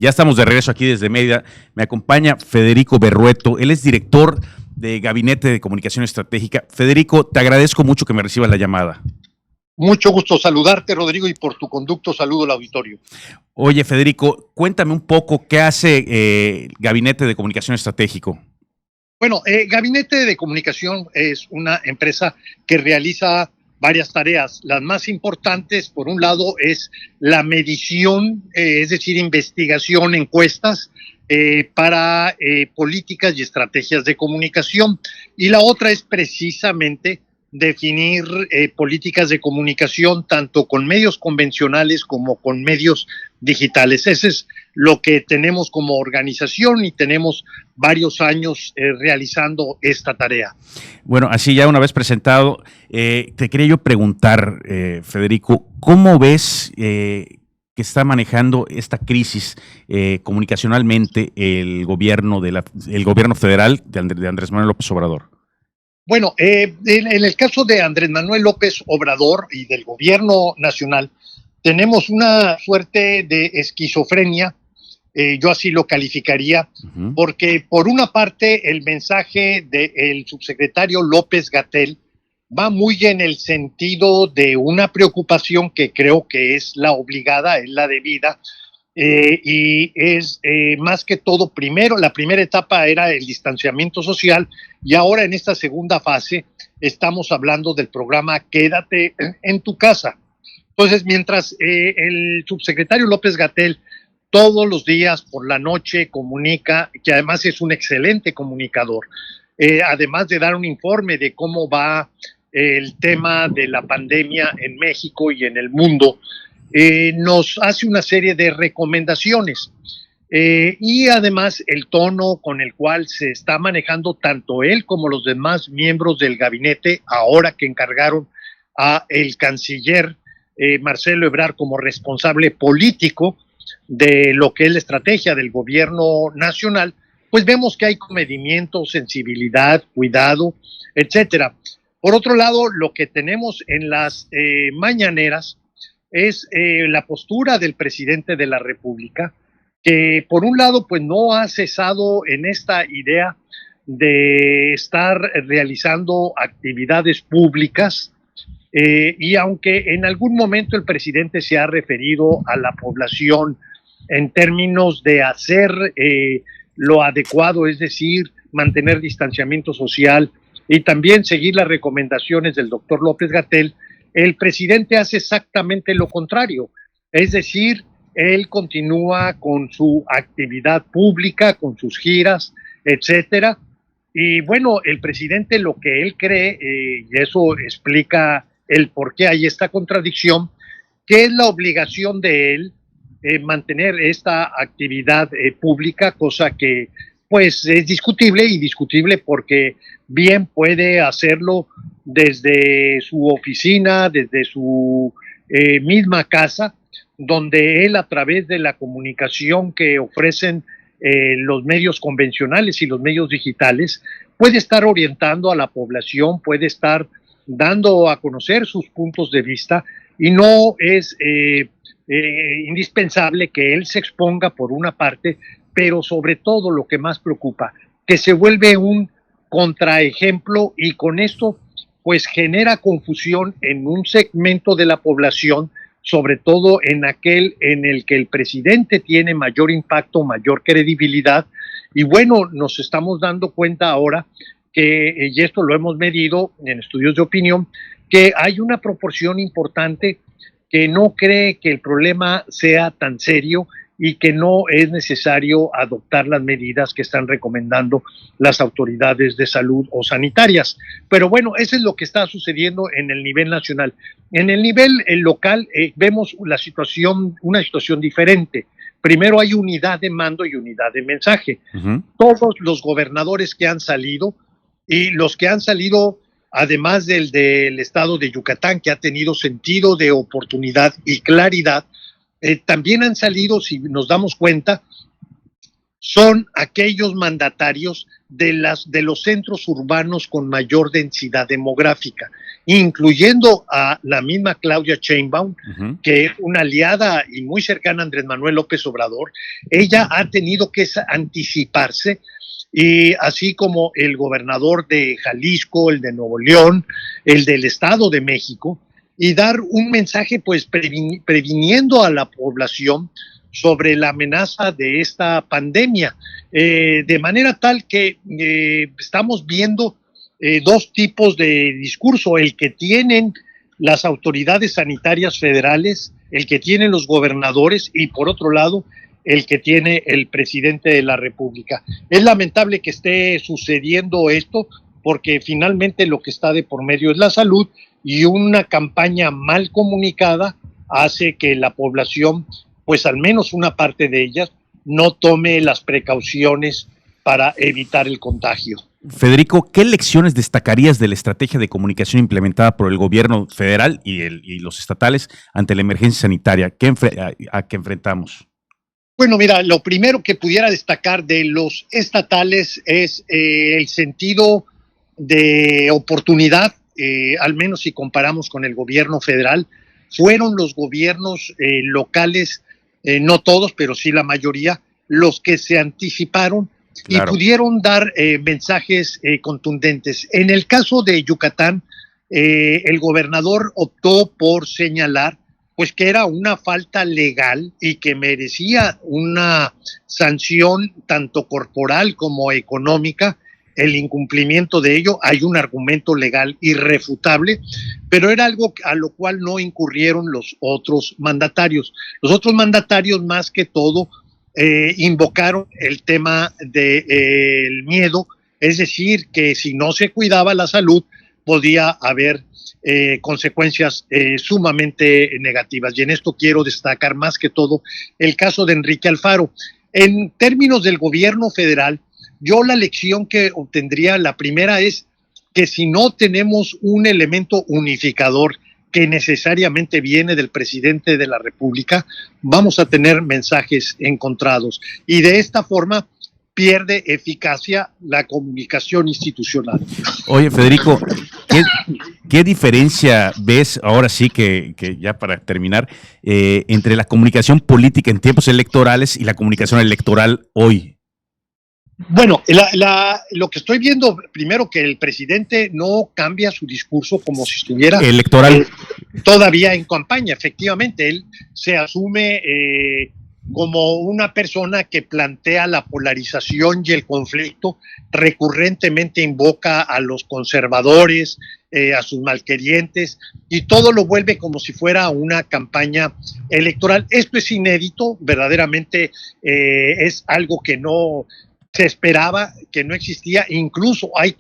Ya estamos de regreso aquí desde Mérida. Me acompaña Federico Berrueto. Él es director de Gabinete de Comunicación Estratégica. Federico, te agradezco mucho que me recibas la llamada. Mucho gusto saludarte, Rodrigo, y por tu conducto saludo al auditorio. Oye, Federico, cuéntame un poco qué hace Gabinete de Comunicación Estratégico. Bueno, Gabinete de Comunicación es una empresa que realiza varias tareas. Las más importantes, por un lado, es la medición, es decir, investigación, encuestas para políticas y estrategias de comunicación. Y la otra es precisamente definir políticas de comunicación tanto con medios convencionales como con medios digitales. Ese es lo que tenemos como organización y tenemos varios años realizando esta tarea. Bueno, así ya una vez presentado, te quería yo preguntar, Federico, ¿cómo ves que está manejando esta crisis comunicacionalmente el gobierno federal de Andrés Manuel López Obrador? Bueno, en el caso de Andrés Manuel López Obrador y del gobierno nacional, tenemos una suerte de esquizofrenia, yo así lo calificaría, porque por una parte el mensaje del subsecretario López-Gatell va muy en el sentido de una preocupación que creo que es la obligada, es la debida, y es más que todo, primero, la primera etapa era el distanciamiento social y ahora en esta segunda fase estamos hablando del programa Quédate en tu casa. Entonces, mientras el subsecretario López-Gatell todos los días por la noche comunica, que además es un excelente comunicador, además de dar un informe de cómo va el tema de la pandemia en México y en el mundo, nos hace una serie de recomendaciones y además el tono con el cual se está manejando tanto él como los demás miembros del gabinete, ahora que encargaron a el canciller Marcelo Ebrard como responsable político de lo que es la estrategia del gobierno nacional, pues vemos que hay comedimiento, sensibilidad, cuidado, etcétera. Por otro lado, lo que tenemos en las mañaneras es la postura del presidente de la República, que por un lado pues no ha cesado en esta idea de estar realizando actividades públicas, y aunque en algún momento el presidente se ha referido a la población en términos de hacer lo adecuado, es decir, mantener distanciamiento social y también seguir las recomendaciones del doctor López-Gatell, el presidente hace exactamente lo contrario, es decir, él continúa con su actividad pública, con sus giras, etcétera. Y bueno, el presidente lo que él cree, y eso explica el por qué hay esta contradicción, que es la obligación de él mantener esta actividad pública, cosa que pues es discutible y discutible porque bien puede hacerlo desde su oficina, desde su misma casa, donde él a través de la comunicación que ofrecen los medios convencionales y los medios digitales, puede estar orientando a la población, puede estar dando a conocer sus puntos de vista y no es indispensable que él se exponga por una parte, pero sobre todo lo que más preocupa, que se vuelve un contraejemplo y con esto pues genera confusión en un segmento de la población, sobre todo en aquel en el que el presidente tiene mayor impacto, mayor credibilidad. Y bueno, nos estamos dando cuenta ahora que, y esto lo hemos medido en estudios de opinión, que hay una proporción importante que no cree que el problema sea tan serio y que no es necesario adoptar las medidas que están recomendando las autoridades de salud o sanitarias. Pero bueno, eso es lo que está sucediendo en el nivel nacional. En el nivel local vemos una situación diferente. Primero hay unidad de mando y unidad de mensaje. Todos los gobernadores que han salido y los que han salido, además del estado de Yucatán, que ha tenido sentido de oportunidad y claridad, también han salido, si nos damos cuenta, son aquellos mandatarios de los centros urbanos con mayor densidad demográfica, incluyendo a la misma Claudia Sheinbaum, que es una aliada y muy cercana a Andrés Manuel López Obrador. Ella ha tenido que anticiparse, y así como el gobernador de Jalisco, el de Nuevo León, el del Estado de México, y dar un mensaje pues previniendo a la población sobre la amenaza de esta pandemia, de manera tal que estamos viendo dos tipos de discurso: el que tienen las autoridades sanitarias federales, el que tienen los gobernadores, y por otro lado el que tiene el presidente de la República. Es lamentable que esté sucediendo esto, porque finalmente lo que está de por medio es la salud, y una campaña mal comunicada hace que la población, pues al menos una parte de ellas, no tome las precauciones para evitar el contagio. Federico, ¿qué lecciones destacarías de la estrategia de comunicación implementada por el gobierno federal y los estatales ante la emergencia sanitaria a que enfrentamos? Bueno, mira, lo primero que pudiera destacar de los estatales es el sentido de oportunidad, al menos si comparamos con el gobierno federal. Fueron los gobiernos locales, no todos, pero sí la mayoría, los que se anticiparon y pudieron dar mensajes contundentes. En el caso de Yucatán, el gobernador optó por señalar pues que era una falta legal y que merecía una sanción tanto corporal como económica el incumplimiento de ello. Hay un argumento legal irrefutable, pero era algo a lo cual no incurrieron los otros mandatarios. Los otros mandatarios, más que todo, invocaron el tema del miedo, es decir, que si no se cuidaba la salud podía haber consecuencias sumamente negativas. Y en esto quiero destacar más que todo el caso de Enrique Alfaro. En términos del gobierno federal, yo la lección que obtendría, la primera es que si no tenemos un elemento unificador que necesariamente viene del presidente de la República, vamos a tener mensajes encontrados, y de esta forma pierde eficacia la comunicación institucional. Oye, Federico, ¿qué diferencia ves, ahora sí que ya para terminar, entre la comunicación política en tiempos electorales y la comunicación electoral hoy? Bueno, lo que estoy viendo, primero, que el presidente no cambia su discurso como si estuviera electoral todavía en campaña. Efectivamente, él se asume como una persona que plantea la polarización y el conflicto, recurrentemente invoca a los conservadores, a sus malquerientes, y todo lo vuelve como si fuera una campaña electoral. Esto es inédito, verdaderamente es algo que no se esperaba, que no existía. Incluso hay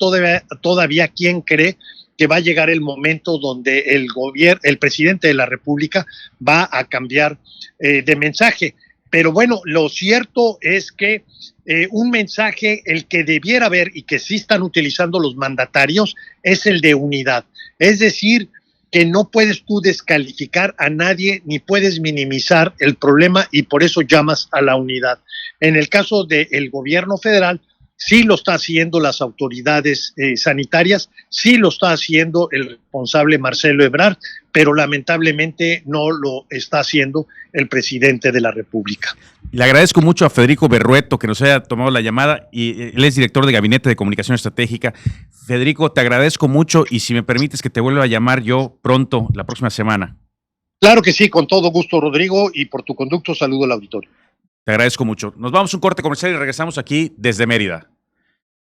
todavía quien cree que va a llegar el momento donde el presidente de la República va a cambiar de mensaje. Pero bueno, lo cierto es que un mensaje, el que debiera haber y que sí están utilizando los mandatarios, es el de unidad. Es decir, que no puedes tú descalificar a nadie ni puedes minimizar el problema, y por eso llamas a la unidad. En el caso del gobierno federal, sí lo está haciendo las autoridades sanitarias, sí lo está haciendo el responsable Marcelo Ebrard, pero lamentablemente no lo está haciendo el presidente de la República. Le agradezco mucho a Federico Berrueto que nos haya tomado la llamada, y él es director de Gabinete de Comunicación Estratégica. Federico, te agradezco mucho, y si me permites que te vuelva a llamar yo pronto, la próxima semana. Claro que sí, con todo gusto, Rodrigo, y por tu conducto saludo al auditorio. Te agradezco mucho. Nos vamos a un corte comercial y regresamos aquí desde Mérida.